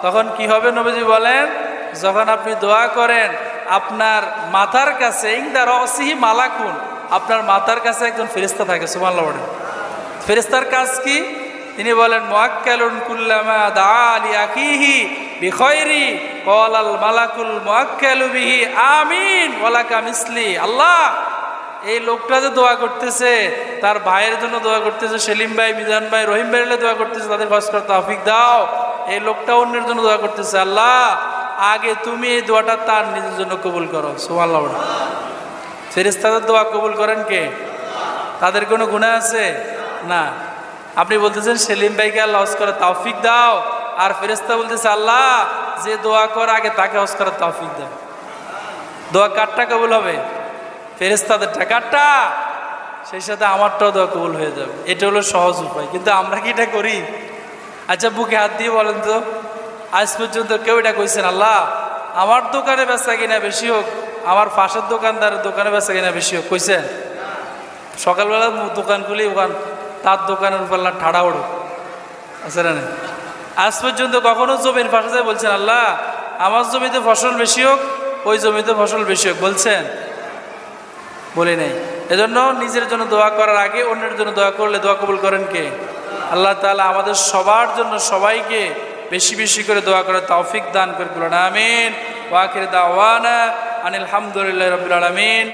তখন কি হবে নবীজি বলেন, যখন আপনি দোয়া করেন আপনার মাথার কাছে ইনদা রাসিহি মালাকুন, আপনার মাথার কাছে একজন ফেরেশতা থাকে। সুবহানাল্লাহ বলেন। ফেরেশতার কাজ কি? তিনি বলেন মুআক্কালুন কুল্লামা দাআ লিআকিহি বিখাইরি ক্বালাল মালাকুল মুআক্কালু বিহি আমিন ওয়ালাকা মিসলি। আল্লাহ, এই লোকটা যে দোয়া করতেছে, তার ভাইয়ের জন্য দোয়া করতেছে, সেলিম ভাই, মিজান ভাই, রহিম ভাইয়ের দোয়া করতেছে, তাদের হজ করার তৌফিক দাও। এই লোকটা অন্যের জন্য দোয়া করতেছে, আল্লাহ আগে তুমি এই দোয়াটা তার নিজের জন্য কবুল করো। সুবহানাল্লাহ। ফেরেশতাদের দোয়া কবুল করেন কে? তাদের কোনো গুনাহ আছে না। আপনি বলতেছেন সেলিম ভাইকে আল্লাহ হজ করার তৌফিক দাও, আর ফেরেশতা বলতেছে আল্লাহ যে দোয়া করে আগে তাকে হজ করার তৌফিক দাও। দোয়া কারটা কবুল হবে? ফেরেশতাদের টাকাটা, সেই সাথে আমারটাও দোয়া কবুল হয়ে যাবে। এটা হলো সহজ উপায়, কিন্তু আমরা কি এটা করি? আচ্ছা বুকে হাত দিয়ে বলেন তো, আজ পর্যন্ত কেউ এটা কইছেন আল্লাহ আমার দোকানে বেচা কিনা বেশি হোক, আমার পাশের দোকানদারের দোকানে বেচা কিনা বেশি হোক? কইছেন? সকালবেলা দোকান খুলি, ওখান তার দোকানের উপর ঠাড়া উড়ুক, আছে না? আজ পর্যন্ত কখনো জমির পাশে যায় বলছেন আল্লাহ আমার জমিতে ফসল বেশি হোক, ওই জমিতে ফসল বেশি হোক? বলছেন? বলি নাই। এজন্য নিজের জন্য দোয়া করার আগে অন্যের জন্য দোয়া করলে দোয়া কবুল করেন কে? আল্লাহ তাআলা আমাদের সবার জন্য সবাইকে বেশি বেশি করে দোয়া করার তৌফিক দান করে বলুন আমিন। ওয়া আখির দাওয়ানা আনিল হামদুলিল্লাহি রাব্বিল আলামিন।